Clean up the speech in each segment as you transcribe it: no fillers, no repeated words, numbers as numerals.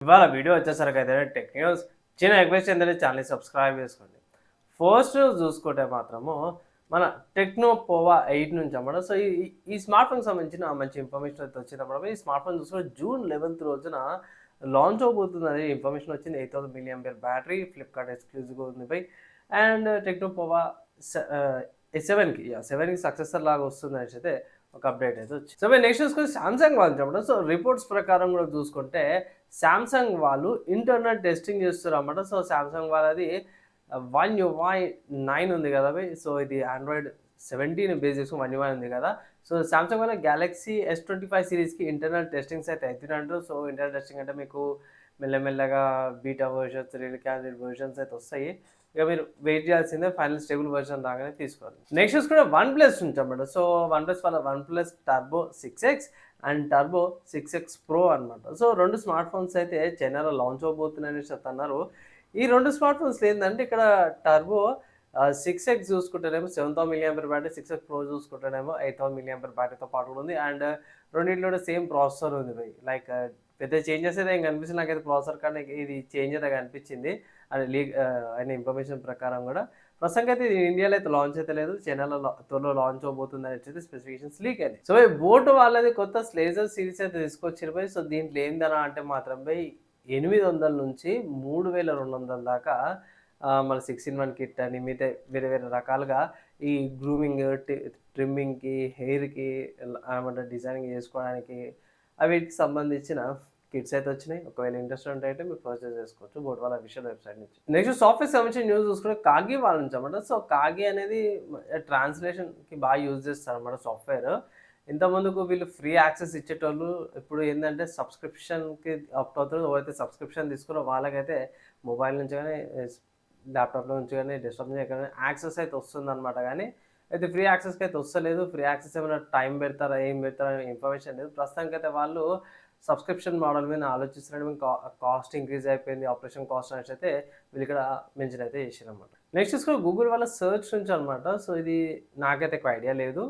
ఇవాళ వీడియో వచ్చేసరికి అయితే టెక్ న్యూస్ చిన్న రిక్వెస్ట్ ఏంటంటే ఛానల్ సబ్స్క్రైబ్ చేసుకోండి. ఫస్ట్ చూసుకుంటే మాత్రము మన టెక్నో పోవా 8 నుంచి అన్నమాట. సో ఈ స్మార్ట్ ఫోన్కి సంబంధించిన మంచి ఇన్ఫర్మేషన్ అయితే వచ్చిందన్నమాట. ఈ స్మార్ట్ ఫోన్ చూసుకుంటే జూన్ 11th రోజున లాంచ్ అవబోతుందని ఇన్ఫర్మేషన్ వచ్చింది. 8000 mAh బ్యాటరీ, ఫ్లిప్కార్ట్ ఎక్స్క్లూజివ్గా ఉంది బై. అండ్ టెక్నో పోవా 7కి సక్సెసర్ లాగా వస్తుంది అనేసి అయితే ఒక అప్డేట్ అయితే వచ్చింది. సో మీరు నెక్స్ట్ చూసుకొని సామ్సంగ్ వాళ్ళు చెప్పడం. సో రిపోర్ట్స్ ప్రకారం కూడా చూసుకుంటే సామ్సంగ్ వాళ్ళు ఇంటర్నల్ టెస్టింగ్ చేస్తారన్నమాట. సో సామ్సంగ్ వాళ్ళది వన్ యుఐ 9 ఉంది కదా బై. సో ఇది ఆండ్రాయిడ్ 17 బేస్ చేసుకుని వన్ యుఐ ఉంది కదా. సో సామ్సంగ్ వాళ్ళ గ్యాలక్సీ S25 సిరీస్కి ఇంటర్నల్ టెస్టింగ్స్ అయితే అవుతున్నట్టు. సో ఇంటర్నల్ టెస్టింగ్ అంటే మీకు మెల్లమెల్లగా beta versions, real candidate versions అయితే వస్తాయి. ఇక మీరు వెయిట్ చేయాల్సిందే ఫైనల్ స్టేబుల్ వర్షన్ రాగానే తీసుకోవాలి. నెక్స్ట్ చూసుకుంటే వన్ ప్లస్ నుంచి అన్నమాట. సో వన్ ప్లస్ వాళ్ళ one plus turbo 6X and turbo 6X Pro అనమాట. సో రెండు స్మార్ట్ ఫోన్స్ అయితే చైనాలో లాంచ్ అవబోతున్నాయని చెప్తున్నారు. ఈ రెండు స్మార్ట్ ఫోన్స్ ఏంటంటే ఇక్కడ turbo 6X చూసుకుంటేనేమో 7000 mAh battery, 6X Pro చూసుకుంటేనేమో 8000 mAh బ్యాటరీతో పాటు కూడా ఉంది. అండ్ రెండింటిలో కూడా సేమ్ ప్రాసెసర్ ఉంది బై. లైక్ పెద్ద చేంజెస్ అయితే ఏం కనిపిస్తుంది నాకైతే ప్రాసెసర్ కానీ ఇది చేంజ్ అయితే కనిపించింది. అది లీక్ అయిన ఇన్ఫర్మేషన్ ప్రకారం కూడా ప్రస్తుతానికి అయితే ఇది ఇండియాలో అయితే లాంచ్ అయితే లేదు, చైనాలో త్వరలో లాంచ్ అవబోతుంది అని అయితే స్పెసిఫికేషన్స్ లీక్ అయినాయి. సో ఈ బోట్ వాళ్ళది కొత్త స్లేజర్ సిరీస్ అయితే తీసుకొచ్చారు పోయి. సో దీంట్లో ఏందనా అంటే మాత్రం పోయి 800 నుంచి 3200 దాకా మన 6-in-1 కిట్ అని మిగతా వేరే వేరే రకాలుగా ఈ గ్రూమింగ్, ట్రిమ్మింగ్కి, హెయిర్కి ఏమంటే డిజైనింగ్ చేసుకోవడానికి వీటికి సంబంధించిన కిట్స్ అయితే వచ్చినాయి. ఒకవేళ ఇంట్రెస్ట్ ఉంటే అయితే మీరు పర్చేస్ చేసుకోవచ్చు బోట్ వాళ్ళ అఫీషియల్ వెబ్సైట్ నుంచి. నెక్స్ట్ సాఫ్ట్వేర్ సంబంధించిన న్యూస్ చూసుకుంటే కాగి వాళ్ళ నుంచి అన్నమాట. సో కాగి అనేది ట్రాన్స్లేషన్కి బాగా యూజ్ చేస్తారు అన్నమాట సాఫ్ట్వేర్. ఇంతకుముందుకు వీళ్ళు ఫ్రీ యాక్సెస్ ఇచ్చేటోళ్ళు ఇప్పుడు ఏంటంటే సబ్స్క్రిప్షన్కి అప్ అవుతారు. ఎవరైతే సబ్స్క్రిప్షన్ తీసుకున్నారో వాళ్ళకైతే మొబైల్ నుంచి కానీ, ల్యాప్టాప్లో నుంచి కానీ, డెస్క్టాప్ నుంచి కానీ యాక్సెస్ అయితే వస్తుందన్నమాట. కానీ అయితే ఫ్రీ యాక్సెస్కి అయితే వస్తలేదు. ఫ్రీ యాక్సెస్ ఏమైనా టైం పెడతారా, ఏం పెడతారా అనే ఇన్ఫర్మేషన్ లేదు. ప్రస్తుతానికి అయితే వాళ్ళు సబ్స్క్రిప్షన్ మోడల్ మీద ఆలోచిస్తున్నాడు. కాస్ట్ ఇంక్రీజ్ అయిపోయింది, ఆపరేషన్ కాస్ట్ అనేసి అయితే వీళ్ళు ఇక్కడ మెన్షన్ అయితే చేసారనమాట. నెక్స్ట్ చూసుకుని గూగుల్ వాళ్ళ సర్చ్ నుంచి అనమాట. సో ఇది నాకైతే ఎక్కువ ఐడియా లేదు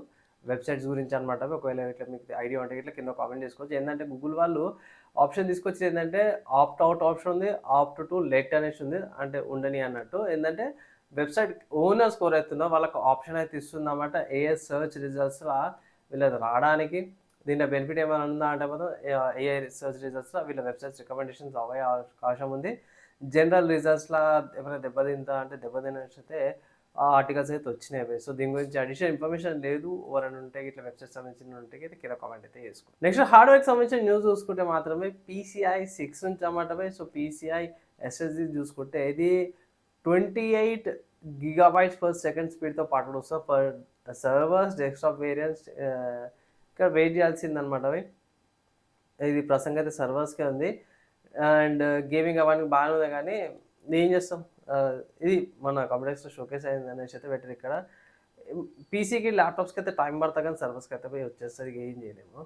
వెబ్సైట్స్ గురించి అనమాట. ఒకవేళ ఇట్లా మీకు ఐడియా ఉంటే ఇట్లా కింద కామెంట్ చేసుకోవచ్చు. ఏంటంటే గూగుల్ వాళ్ళు ఆప్షన్ తీసుకొచ్చి ఏంటంటే ఆప్ట్ అవుట్ ఆప్షన్ ఉంది, ఆప్ట్ టు లెట్ అనేసి ఉంది, అంటే ఉండని అన్నట్టు. ఏంటంటే వెబ్సైట్ ఓనర్ స్కోర్ అవుతుందో వాళ్ళకి ఆప్షన్ అయితే ఇస్తుంది అన్నమాట. ఏఏ సర్చ్ రిజల్ట్స్లో వీళ్ళది రావడానికి. దీంట్లో బెనిఫిట్ ఏమైనా ఉందా అంటే మాత్రం ఏఐ రీసెర్చ్ రిజల్ట్స్లో వీళ్ళ వెబ్సైట్స్ రికమెండేషన్స్ అవ్వే అవకాశం ఉంది. జనరల్ రిజల్ట్స్లో ఏమైనా దెబ్బతింటా అంటే దెబ్బతినైతే ఆర్టికల్స్ అయితే వచ్చినాయి. సో దీని గురించి అడిషనల్ ఇన్ఫర్మేషన్ లేదు. ఎవరైనా ఉంటే ఇట్లా వెబ్సైట్ సంబంధించిన ఉంటే అయితే కింద కామెంట్ అయితే చేసుకోండి. నెక్స్ట్ హార్డ్వేర్కి సంబంధించిన న్యూస్ చూసుకుంటే మాత్రమే PCI 6 నుంచి అన్నమాట. సో PCI SSD చూసుకుంటే ఇది 28 GB/s స్పీడ్తో పాటు వస్తుంది ఫర్ సర్వర్స్, డెస్క్టాప్ వేరియంట్స్. ఇక్కడ వెయిట్ చేయాల్సిందనమాట అవి. ఇది ప్రసంగం అయితే సర్వర్స్కే ఉంది. అండ్ గేమింగ్ అవన్నీ బాగానే ఉంది కానీ ఏం చేస్తాం, ఇది మన కంప్యూటర్స్లో షోకేస్ అయింది అనేసి అయితే పెట్టారు ఇక్కడ. పీసీకి, ల్యాప్టాప్స్కి అయితే టైం పడుతుంది కానీ సర్వర్స్కి అయితే పోయి వచ్చేసరికి ఏం చేయలేము.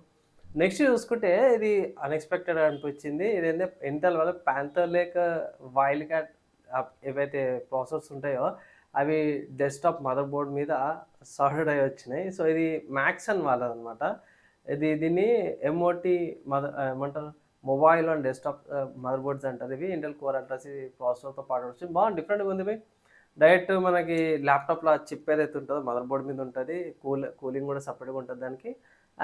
నెక్స్ట్ చూసుకుంటే ఇది అన్ఎక్స్పెక్టెడ్ అనిపించింది. ఇదేంటే ఇంటెల్ వల్ల ప్యాంథర్ లేక్ వైల్డ్ క్యాట్ ఏవైతే ప్రాసెసర్స్ ఉంటాయో అవి డెస్క్టాప్ మదర్ బోర్డ్ మీద సాలిడ్ అయి వచ్చినాయి. సో ఇది మ్యాక్సన్ వాళ్ళదనమాట. దీన్ని MOT ఏమంటారు, mobile and desktop mother boards అంటారు. ఇవి ఇంటెల్ కోర్ అల్ట్రాసి ప్రాసెసర్తో పాటు వచ్చి బాగుంది, డిఫరెంట్గా ఉంది బై. డైరెక్ట్ మనకి ల్యాప్టాప్లో చిప్ ఏదైతే ఉంటుందో మదర్ బోర్డ్ మీద ఉంటుంది. కూలింగ్ కూడా సపరేట్గా ఉంటుంది దానికి.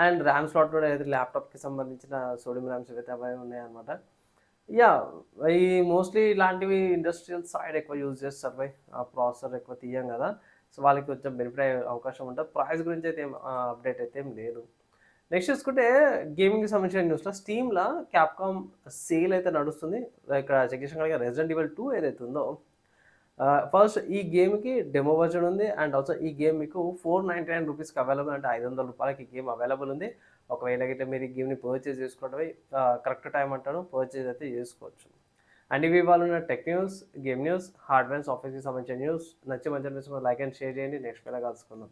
అండ్ ర్యామ్ స్లాట్ కూడా ఏదైతే ల్యాప్టాప్కి సంబంధించిన సోడియం ర్యామ్స్ ఏవైతే అవి ఉన్నాయన్నమాట. ఈ మోస్ట్లీ ఇలాంటివి ఇండస్ట్రియల్ సైడ్ ఎక్కువ యూజ్ చేస్తారు బై. ఆ ప్రాసెసర్ ఎక్కువ తీయం కదా. సో వాళ్ళకి కొంచెం బెనిఫిట్ అయ్యే అవకాశం ఉంటుంది. ప్రైస్ గురించి అయితే ఏం అప్డేట్ అయితే ఏం లేదు. నెక్స్ట్ చూసుకుంటే గేమింగ్కి సంబంధించిన న్యూస్లో స్టీమ్లో క్యాప్కామ్ సేల్ అయితే నడుస్తుంది. ఇక్కడ చెక్ చేసిన రెసిడెంట్ ఈవిల్ 2 ఏదైతే ఉందో ఫస్ట్ ఈ గేమ్కి డెమో వర్జన్ ఉంది. అండ్ ఆల్సో ఈ గేమ్ మీకు 499 రూపీస్కి అవైలబుల్, అంటే 500 రూపాయలకి ఈ గేమ్ అవైలబుల్ ఉంది. ఒకవేళ గిట్లా మీరు ఈ గేమ్ని పర్చేజ్ చేసుకోవడమే కరెక్ట్ టైం అంటాను, పర్చేజ్ అయితే చేసుకోవచ్చు. అండ్ ఇవి వాళ్ళు ఉన్న tech news, game news, hardware సాఫ్ట్వేర్కి సంబంధించిన న్యూస్. నచ్చి మంచి న్యూస్ లైక్ అండ్ షేర్ చేయండి. నెక్స్ట్ వేళ కలుసుకుందాం.